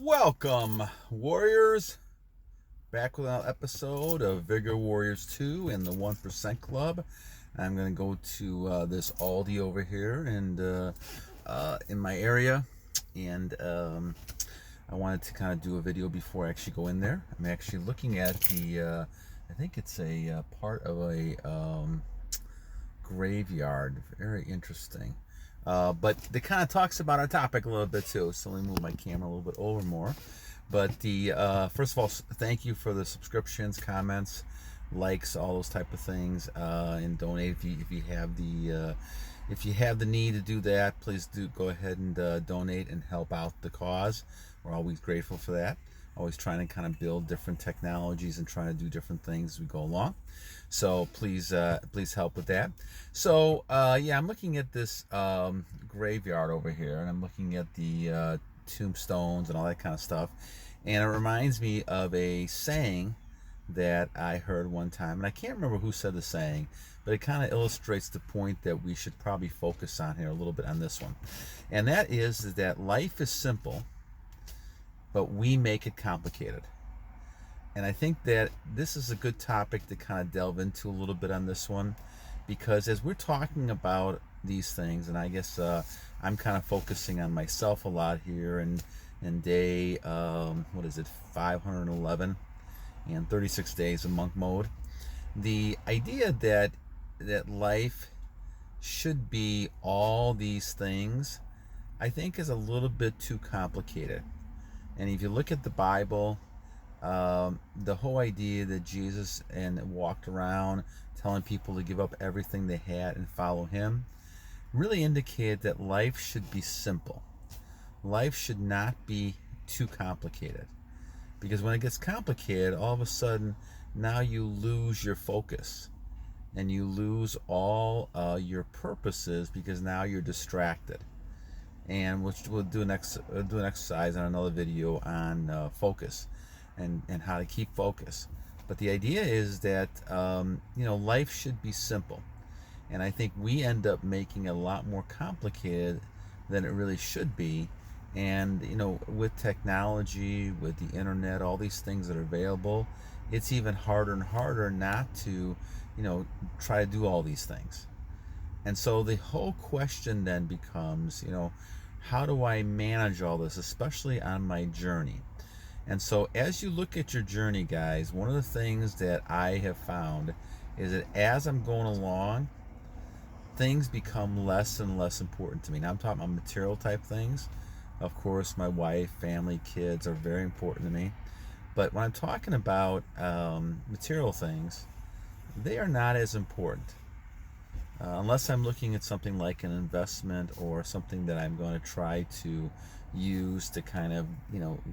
Welcome, Warriors, back with another episode of Vigor Warriors 2 and the 1% Club. I'm going to go to this Aldi over here and in my area, and I wanted to kind of do a video before I actually go in there. I'm actually looking at I think it's a part of a graveyard. Very interesting. But it kind of talks about our topic a little bit too. So let me move my camera a little bit over more. But first of all, thank you for the subscriptions, comments, likes, all those type of things, and donate if you have the need to do that. Please do go ahead and donate and help out the cause. We're always grateful for that. Always trying to kind of build different technologies and trying to do different things as we go along. So please help with that. So yeah, I'm looking at this graveyard over here, and I'm looking at the tombstones and all that kind of stuff, and it reminds me of a saying that I heard one time, and I can't remember who said the saying, but it kind of illustrates the point that we should probably focus on here a little bit on this one, and that is that life is simple, but we make it complicated. And I think that this is a good topic to kind of delve into a little bit on this one, because as we're talking about these things, and I guess I'm kind of focusing on myself a lot here, and in day, what is it, 511 and 36 days of monk mode. The idea that life should be all these things, I think is a little bit too complicated. And if you look at the Bible, the whole idea that Jesus walked around telling people to give up everything they had and follow him really indicated that life should be simple. Life should not be too complicated, because when it gets complicated, all of a sudden now you lose your focus and you lose all your purposes, because now you're distracted. And we'll do an exercise on another video on focus and how to keep focus. But the idea is that life should be simple, and I think we end up making it a lot more complicated than it really should be. And with technology, with the internet, all these things that are available, it's even harder and harder not to try to do all these things. And so the whole question then becomes, how do I manage all this, especially on my journey? And so as you look at your journey, guys, one of the things that I have found is that as I'm going along, things become less and less important to me. Now I'm talking about material type things. Of course, my wife, family, kids are very important to me. But when I'm talking about material things, they are not as important. Unless I'm looking at something like an investment or something that I'm going to try to use to kind of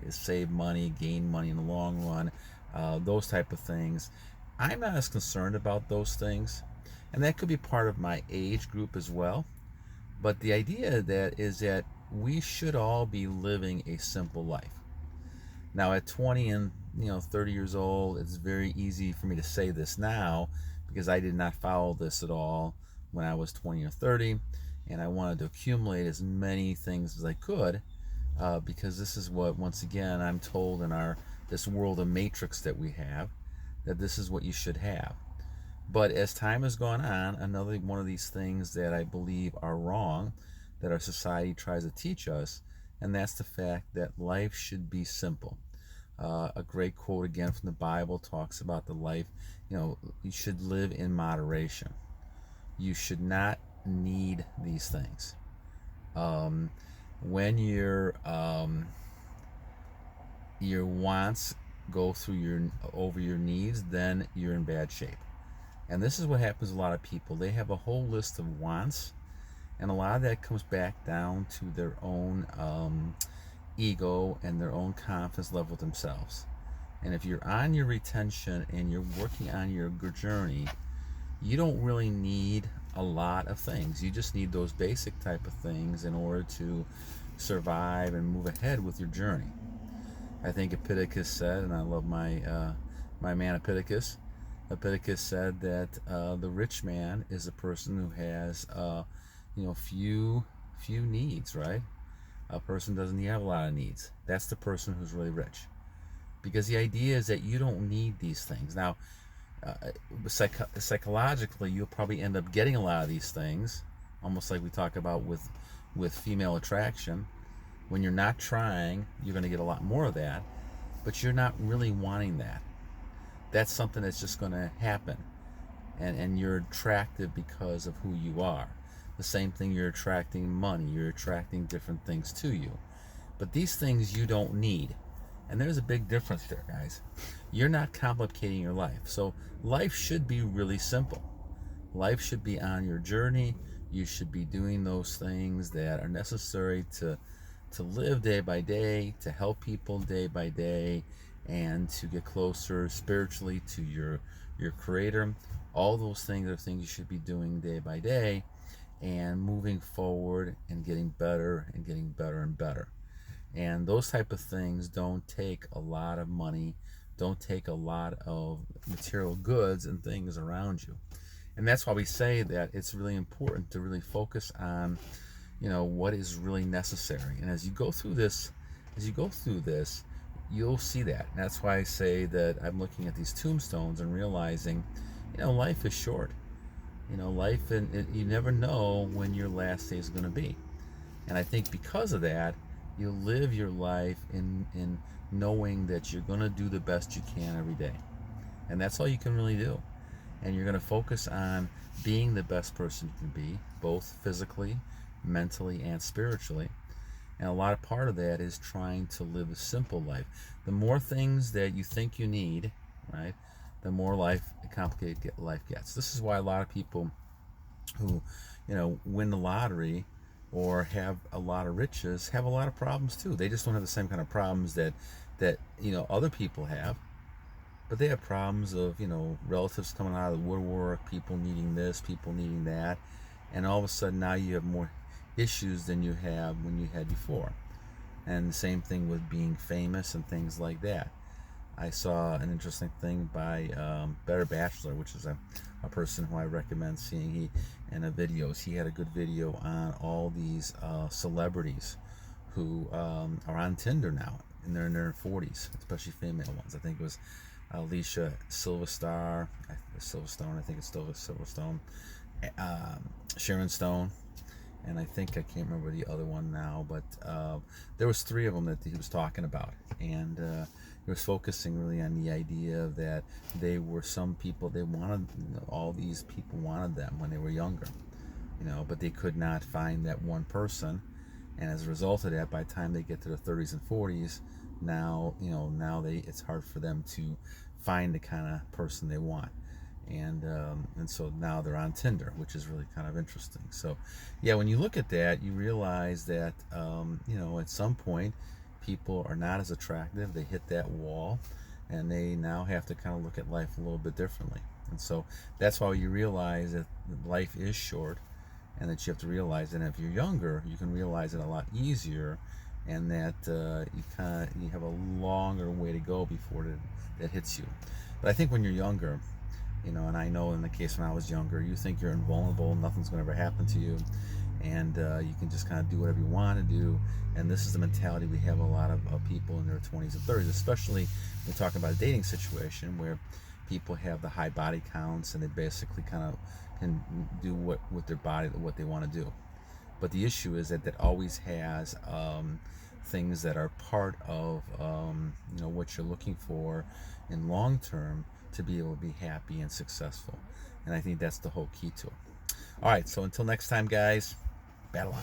save money, gain money in the long run, those type of things, I'm not as concerned about those things. And that could be part of my age group as well. But the idea is that we should all be living a simple life. Now at 20 and 30 years old, it's very easy for me to say this now, because I did not follow this at all when I was 20 or 30, and I wanted to accumulate as many things as I could, because this is what, once again, I'm told in this world of matrix that we have, that this is what you should have. But as time has gone on, another one of these things that I believe are wrong, that our society tries to teach us, and that's the fact that life should be simple. A great quote again from the Bible talks about the life, you should live in moderation. You should not need these things. When your wants go over your needs, then you're in bad shape. And this is what happens to a lot of people. They have a whole list of wants, and a lot of that comes back down to their own ego and their own confidence level with themselves. And if you're on your retention and you're working on your journey, you don't really need a lot of things. You just need those basic type of things in order to survive and move ahead with your journey. I think Epictetus said, and I love my man Epictetus. Epictetus said that the rich man is a person who has few needs, right? A person doesn't have a lot of needs. That's the person who's really rich. Because the idea is that you don't need these things. Now, uh, psychologically, you'll probably end up getting a lot of these things, almost like we talk about with female attraction. When you're not trying, you're going to get a lot more of that, but you're not really wanting that. That's something that's just going to happen, and you're attractive because of who you are. The same thing, you're attracting money, you're attracting different things to you, but these things you don't need. And there's a big difference there, guys. You're not complicating your life. So life should be really simple. Life should be on your journey. You should be doing those things that are necessary to live day by day, to help people day by day, and to get closer spiritually to your creator. All those things are things you should be doing day by day, and moving forward and getting better and getting better and better. And those type of things don't take a lot of money, don't take a lot of material goods and things around you. And that's why we say that it's really important to really focus on, what is really necessary. And as you go through this, you'll see that. And that's why I say that I'm looking at these tombstones and realizing, life is short. Life, and you never know when your last day is going to be. And I think because of that, you live your life in knowing that you're going to do the best you can every day. And that's all you can really do. And you're going to focus on being the best person you can be, both physically, mentally, and spiritually. And a lot of part of that is trying to live a simple life. The more things that you think you need, right, the more complicated life gets. This is why a lot of people who, win the lottery or have a lot of riches have a lot of problems too. They just don't have the same kind of problems that other people have, but they have problems of relatives coming out of the woodwork, people needing this, people needing that, and all of a sudden now you have more issues than you have when you had before. And the same thing with being famous and things like that. I saw an interesting thing by Better Bachelor, which is a person who I recommend seeing. He had a good video on all these celebrities who are on Tinder now, and they're in their 40s, especially female ones. I think it was Alicia Silverstone, I think it's still Silverstone, Sharon Stone, and I think I can't remember the other one now, but there was 3 of them that he was talking about, and he was focusing really on the idea that they were some people, they wanted, all these people wanted them when they were younger, but they could not find that one person, and as a result of that, by the time they get to their 30s and 40s, now it's hard for them to find the kind of person they want. And so now they're on Tinder, which is really kind of interesting. So yeah, when you look at that, you realize that at some point people are not as attractive. They hit that wall, and they now have to kind of look at life a little bit differently. And so that's why you realize that life is short, and that you have to realize that if you're younger, you can realize it a lot easier, and that you have a longer way to go before that hits you. But I think when you're younger, and I know in the case when I was younger, you think you're invulnerable, nothing's going to ever happen to you, and you can just kind of do whatever you want to do. And this is the mentality we have a lot of people in their 20s and 30s, especially when we're talking about a dating situation where people have the high body counts and they basically kind of can do with their body what they want to do. But the issue is that always has things that are part of what you're looking for in long term to be able to be happy and successful. And I think that's the whole key to it. All right, so until next time, guys, battle on.